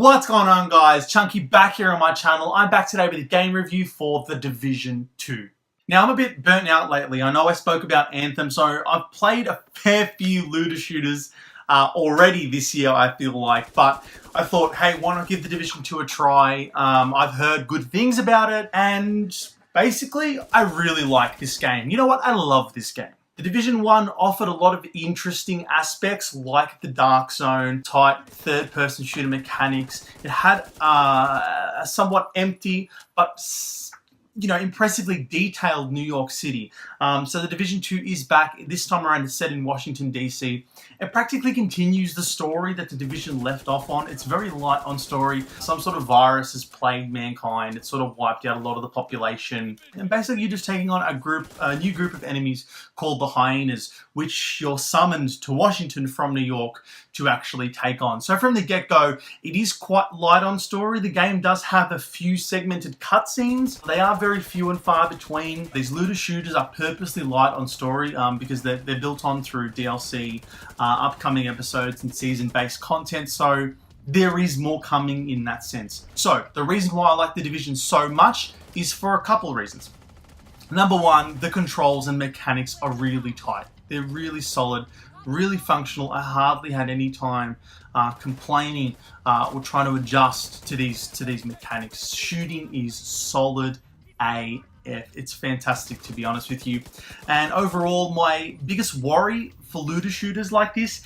What's going on, guys? Chunky back here on my channel. I'm back today with a game review for The Division 2. Now, I'm a bit burnt out lately. I know I spoke about Anthem, so I've played a fair few looter shooters already this year, I feel like. But I thought, hey, why not give The Division 2 a try? I've heard good things about it, and basically, I really like this game. You know what? I love this game. The Division 1 offered a lot of interesting aspects like the Dark Zone, tight third-person shooter mechanics. It had a somewhat empty but impressively detailed New York City. So the Division 2 is back. This time around it's set in Washington, DC. It practically continues the story that the Division left off on. It's very light on story. Some sort of virus has plagued mankind. It's sort of wiped out a lot of the population. And basically you're just taking on a new group of enemies called the Hyenas, which you're summoned to Washington from New York to actually take on. So from the get-go, it is quite light on story. The game does have a few segmented cutscenes. They are very few and far between. These looter shooters are purposely light on story because they're built on through DLC, upcoming episodes and season-based content. So there is more coming in that sense. So the reason why I like The Division so much is for a couple of reasons. Number one, the controls and mechanics are really tight. They're really solid, really functional. I hardly had any time complaining or trying to adjust to these mechanics. Shooting is solid AF. It's fantastic, to be honest with you. And overall, my biggest worry for looter shooters like this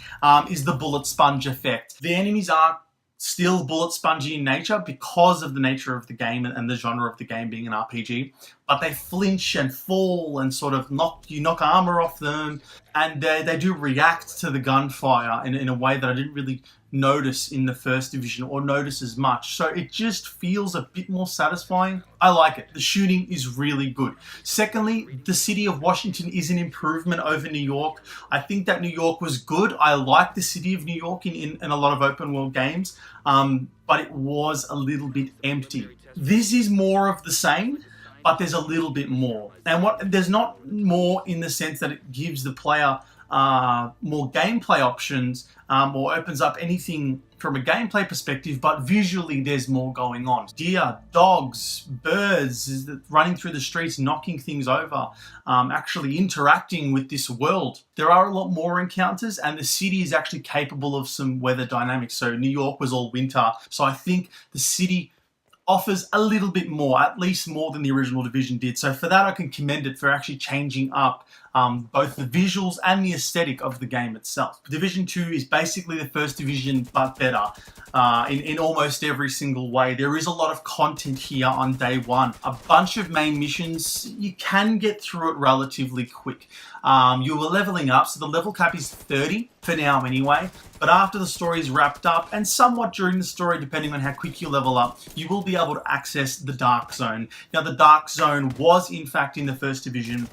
is the bullet sponge effect. The enemies are still bullet spongy in nature because of the nature of the game and the genre of the game being an RPG, but they flinch and fall and sort of knock armor off them, and they do react to the gunfire in a way that I didn't really notice in the first Division or notice as much. So it just feels a bit more satisfying. I like it. The shooting is really good. Secondly, the city of Washington is an improvement over New York. I think that New York was good. I like the city of New York in a lot of open world games, but it was a little bit empty. This is more of the same, but there's a little bit more. And there's not more in the sense that it gives the player more gameplay options or opens up anything from a gameplay perspective, but visually there's more going on. Deer, dogs, birds running through the streets, knocking things over, actually interacting with this world. There are a lot more encounters, and the city is actually capable of some weather dynamics. So New York was all winter, so I think the city offers a little bit more, at least more than the original Division did. So for that, I can commend it for actually changing up both the visuals and the aesthetic of the game itself. Division 2 is basically the first Division, but better in almost every single way. There is a lot of content here on day one. A bunch of main missions, you can get through it relatively quick. You were leveling up, so the level cap is 30 for now anyway. But after the story is wrapped up, and somewhat during the story, depending on how quick you level up, you will be able to access the Dark Zone. Now, the Dark Zone was, in fact, in the first Division.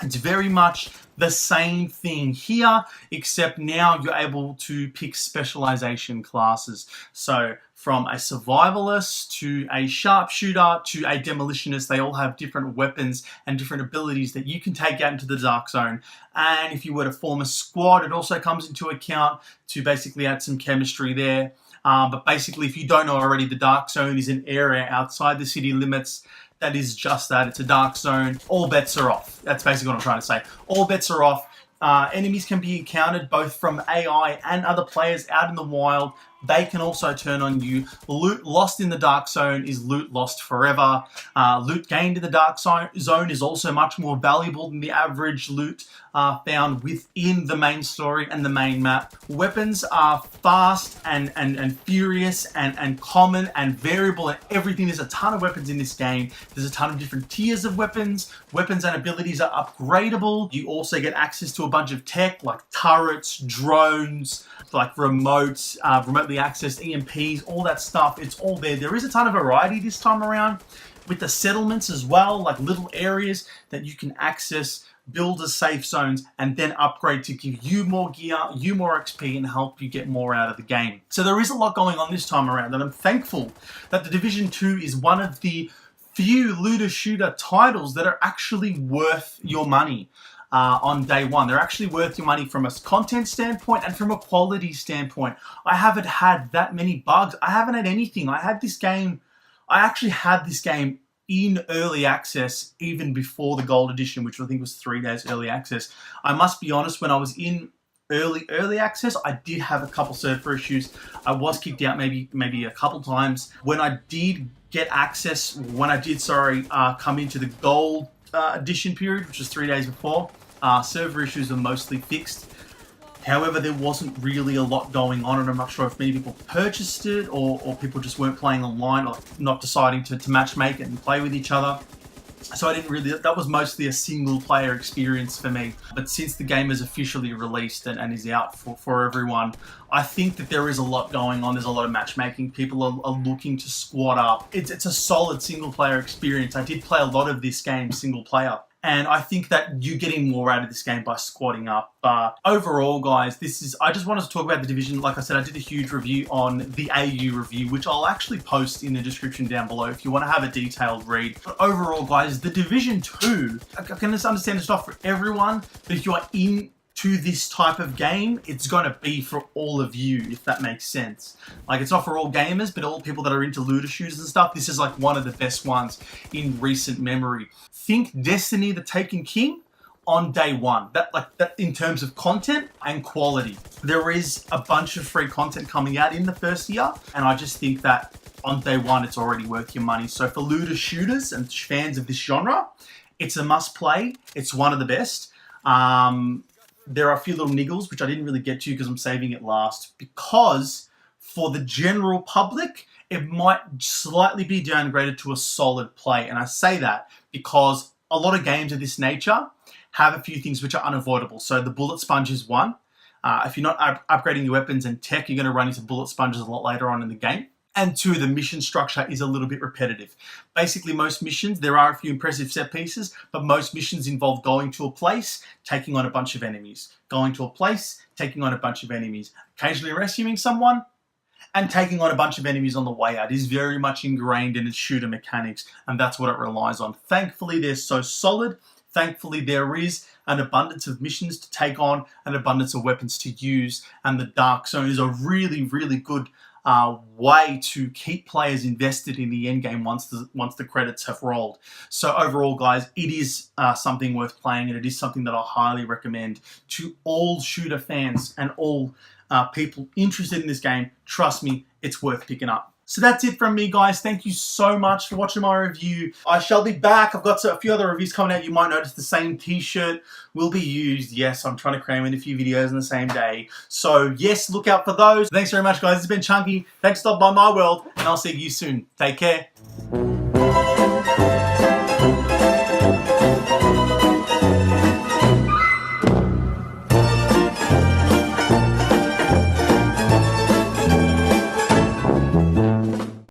It's very much the same thing here, except now you're able to pick specialization classes. So from a survivalist to a sharpshooter to a demolitionist, they all have different weapons and different abilities that you can take out into the Dark Zone. And if you were to form a squad, it also comes into account to basically add some chemistry there. But basically, if you don't know already, the Dark Zone is an area outside the city limits that is just that. It's a Dark Zone. All bets are off. That's basically what I'm trying to say. All bets are off. Enemies can be encountered both from AI and other players out in the wild. They can also turn on you. Loot lost in the Dark Zone is loot lost forever. Loot gained in the Dark Zone is also much more valuable than the average loot found within the main story and the main map. Weapons are fast and furious and common and variable and everything. There's a ton of weapons in this game. There's a ton of different tiers of weapons. Weapons and abilities are upgradable. You also get access to a bunch of tech like turrets, drones, like remotes, remotely accessed EMPs, all that stuff. It's all there. There is a ton of variety this time around with the settlements as well, like little areas that you can access, build as safe zones, and then upgrade to give you more gear, you more XP, and help you get more out of the game. So there is a lot going on this time around, and I'm thankful that the Division 2 is one of the few looter shooter titles that are actually worth your money. on day one. They're actually worth your money from a content standpoint and from a quality standpoint. I haven't had that many bugs. I haven't had anything. I actually had this game in early access even before the gold edition, which I think was 3 days early access. I must be honest, when I was in early access, I did have a couple server issues. I was kicked out maybe a couple times. When I did get access, come into the gold edition period, which was 3 days before, server issues were mostly fixed. However, there wasn't really a lot going on, and I'm not sure if many people purchased it or people just weren't playing online or not deciding to matchmake it and play with each other. So that was mostly a single player experience for me. But since the game is officially released and is out for everyone, I think that there is a lot going on. There's a lot of matchmaking. People are looking to squad up. It's a solid single player experience. I did play a lot of this game single player. And I think that you're getting more out of this game by squatting up. Overall, guys, I just wanted to talk about The Division. Like I said, I did a huge review on the AU review, which I'll actually post in the description down below if you want to have a detailed read. But overall, guys, The Division 2, I can just understand it's not for everyone, but if you are into this type of game, it's going to be for all of you, if that makes sense. Like, it's not for all gamers, but all people that are into looter shooters and stuff. This is like one of the best ones in recent memory. Think Destiny: The Taken King on day one. That in terms of content and quality. There is a bunch of free content coming out in the first year, and I just think that on day one, it's already worth your money. So for looter shooters and fans of this genre, it's a must play. It's one of the best. There are a few little niggles, which I didn't really get to because I'm saving it last, because for the general public, it might slightly be downgraded to a solid play. And I say that because a lot of games of this nature have a few things which are unavoidable. So the bullet sponge is one. If you're not upgrading your weapons and tech, you're going to run into bullet sponges a lot later on in the game. And two, the mission structure is a little bit repetitive. Basically, most missions, there are a few impressive set pieces, but most missions involve going to a place, taking on a bunch of enemies. Going to a place, taking on a bunch of enemies. Occasionally rescuing someone, and taking on a bunch of enemies on the way out. It is very much ingrained in its shooter mechanics, and that's what it relies on. Thankfully, they're so solid. Thankfully, there is an abundance of missions to take on, an abundance of weapons to use, and the Dark Zone is a really, really good way to keep players invested in the end game once the credits have rolled. So overall, guys, it is something worth playing, and it is something that I highly recommend to all shooter fans and all people interested in this game. Trust me, it's worth picking up. So that's it from me, guys. Thank you so much for watching my review. I shall be back. I've got a few other reviews coming out. You might notice the same t-shirt will be used. Yes, I'm trying to cram in a few videos in the same day. So yes, look out for those. Thanks very much, guys. It's been Chunky. Thanks for stopping by my world, and I'll see you soon. Take care.